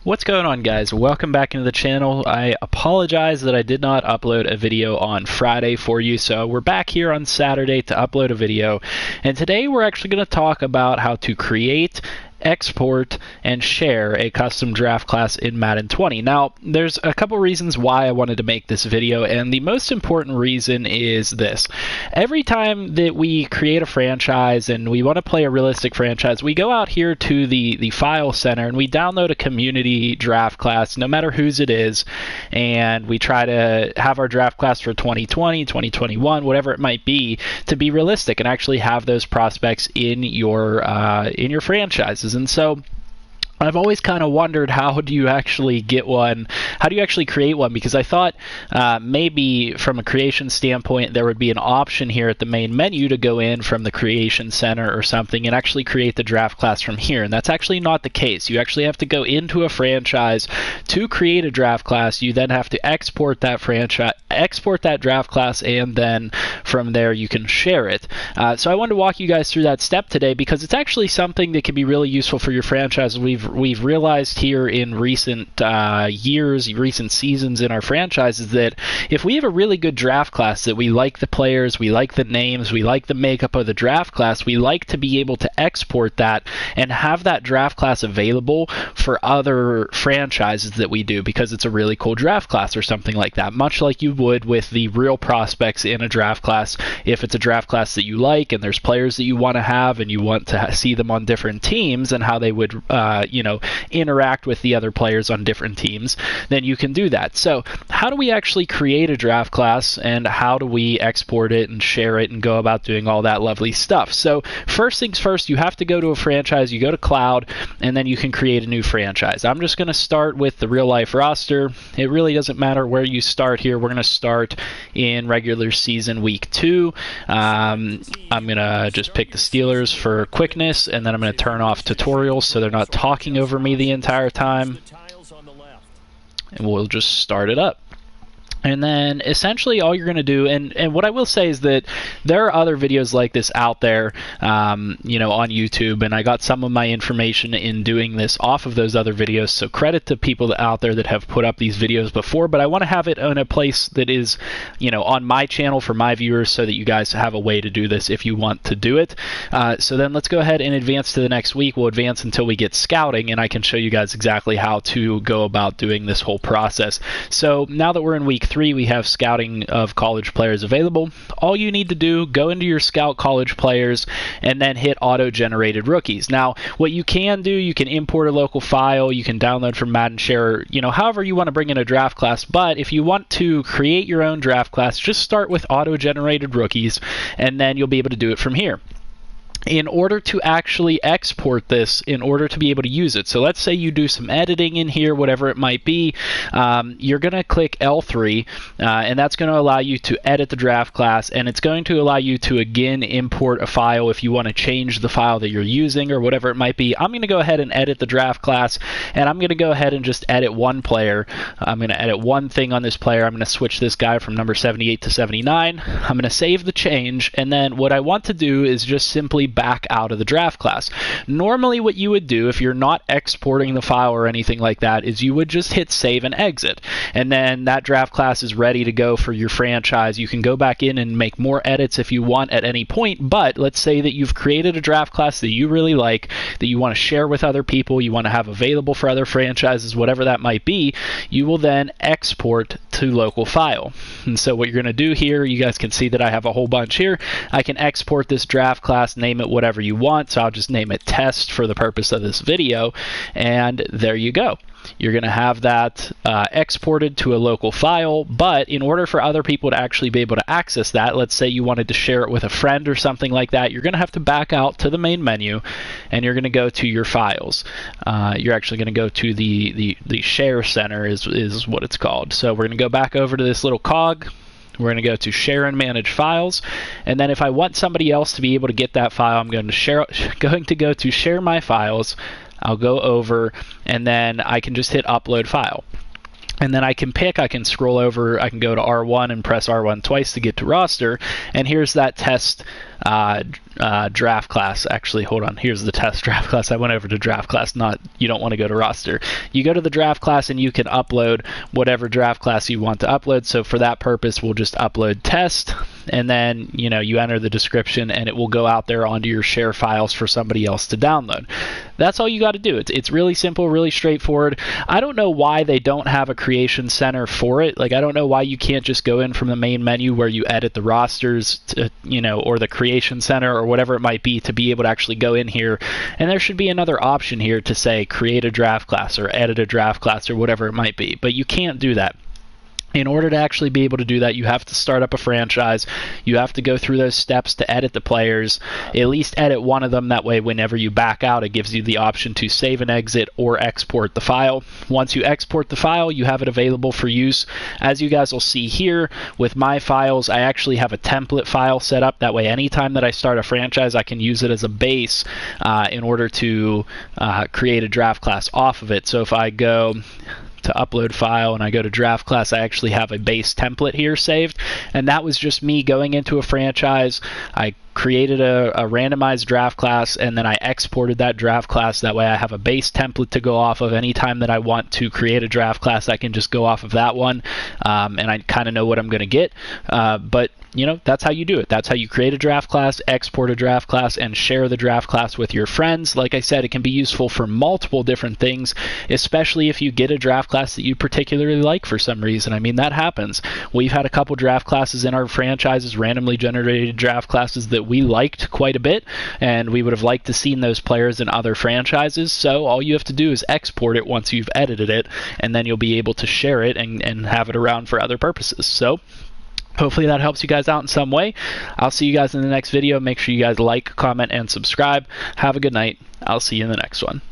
What's going on, guys? Welcome back into the channel. I apologize that I did not upload a video on Friday for you, so we're back here on Saturday to upload a video. And today we're actually going to talk about how to create, export, and share a custom draft class in Madden 20. Now, there's a couple reasons why I wanted to make this video, and the most important reason is this. Every time that we create a franchise and we want to play a realistic franchise, we go out here to the file center and we download a community draft class, no matter whose it is, and we try to have our draft class for 2020, 2021, whatever it might be, to be realistic and actually have those prospects in your franchises. And so I've always kind of wondered, how do you actually get one? How do you actually create one? Because I thought maybe from a creation standpoint, there would be an option here at the main menu to go in from the creation center or something and actually create the draft class from here. And that's actually not the case. You actually have to go into a franchise to create a draft class. You then have to export that draft class, and then from there you can share it. So I wanted to walk you guys through that step today because it's actually something that can be really useful for your franchise. We've realized here in recent years, recent seasons in our franchises, that if we have a really good draft class, that we like the players, we like the names, we like the makeup of the draft class, we like to be able to export that and have that draft class available for other franchises that we do, because it's a really cool draft class or something like that, much like you would with the real prospects in a draft class. If it's a draft class that you like and there's players that you want to have and you want to see them on different teams and how they would interact with the other players on different teams, then you can do that. So how do we actually create a draft class, and how do we export it and share it and go about doing all that lovely stuff? So first things first, you have to go to a franchise, you go to cloud, and then you can create a new franchise. I'm just going to start with the real life roster. It really doesn't matter where you start here. We're going to start in regular season week 2. I'm going to just pick the Steelers for quickness, and then I'm going to turn off tutorials so they're not talking over me the entire time, and we'll just start it up. And then essentially all you're going to do, and what I will say is that there are other videos like this out there, on YouTube, and I got some of my information in doing this off of those other videos, so credit to people out there that have put up these videos before, but I want to have it in a place that is, on my channel for my viewers, so that you guys have a way to do this if you want to do it. So then let's go ahead and advance to the next week. We'll advance until we get scouting, and I can show you guys exactly how to go about doing this whole process. So now that we're in week 3, we have scouting of college players available. All you need to do, go into your scout college players and then hit auto-generated rookies. Now, what you can do, you can import a local file, you can download from Madden Share, however you want to bring in a draft class. But if you want to create your own draft class, just start with auto-generated rookies, and then you'll be able to do it from here. In order to actually export this, in order to be able to use it, so let's say you do some editing in here, whatever it might be, you're going to click L3, and that's going to allow you to edit the draft class, and it's going to allow you to again import a file if you want to change the file that you're using or whatever it might be. I'm going to go ahead and edit the draft class, and I'm going to go ahead and just edit one player. I'm going to edit one thing on this player. I'm going to switch this guy from number 78 to 79. I'm going to save the change, and then what I want to do is just simply back out of the draft class. Normally what you would do if you're not exporting the file or anything like that is you would just hit save and exit, and then that draft class is ready to go for your franchise. You can go back in and make more edits if you want at any point, but let's say that you've created a draft class that you really like, that you want to share with other people, you want to have available for other franchises, whatever that might be, you will then export to local file. And so what you're going to do here, you guys can see that I have a whole bunch here. I can export this draft class, name it whatever you want, so I'll just name it test for the purpose of this video, and there you go. You're going to have that exported to a local file, but in order for other people to actually be able to access that, let's say you wanted to share it with a friend or something like that, you're going to have to back out to the main menu, and you're going to go to your files. You're actually going to go to the share center is what it's called. So we're going to go back over to this little cog. We're going to go to share and manage files, and then if I want somebody else to be able to get that file, I'm going to go to share my files. I'll go over, and then I can just hit upload file. And then I can scroll over, I can go to R1 and press R1 twice to get to roster. And here's that test draft class. Actually, hold on, here's the test draft class. I went over to draft class, you don't want to go to roster. You go to the draft class and you can upload whatever draft class you want to upload. So for that purpose, we'll just upload test, and then you enter the description and it will go out there onto your share files for somebody else to download. That's all you got to do. It's really simple, really straightforward. I don't know why they don't have a creation center for it. Like, I don't know why you can't just go in from the main menu where you edit the rosters to, or the creation center or whatever it might be, to be able to actually go in here. And there should be another option here to say create a draft class or edit a draft class or whatever it might be. But you can't do that. In order to actually be able to do that, you have to start up a franchise. You have to go through those steps to edit the players, at least edit one of them. That way, whenever you back out, it gives you the option to save and exit or export the file. Once you export the file, you have it available for use. As you guys will see here with my files, I actually have a template file set up. That way, anytime that I start a franchise, I can use it as a base in order to create a draft class off of it. So if I go to upload file and I go to draft class, I actually have a base template here saved, and that was just me going into a franchise. I created a randomized draft class, and then I exported that draft class. That way I have a base template to go off of. Anytime that I want to create a draft class, I can just go off of that one, and I kind of know what I'm going to get. But that's how you do it. That's how you create a draft class, export a draft class, and share the draft class with your friends. Like I said, it can be useful for multiple different things, especially if you get a draft class that you particularly like for some reason. I mean, that happens. We've had a couple draft classes in our franchises, randomly generated draft classes that we liked quite a bit, and we would have liked to seen those players in other franchises. So all you have to do is export it once you've edited it, and then you'll be able to share it and have it around for other purposes. So hopefully that helps you guys out in some way. I'll see you guys in the next video. Make sure you guys like, comment, and subscribe. Have a good night. I'll see you in the next one.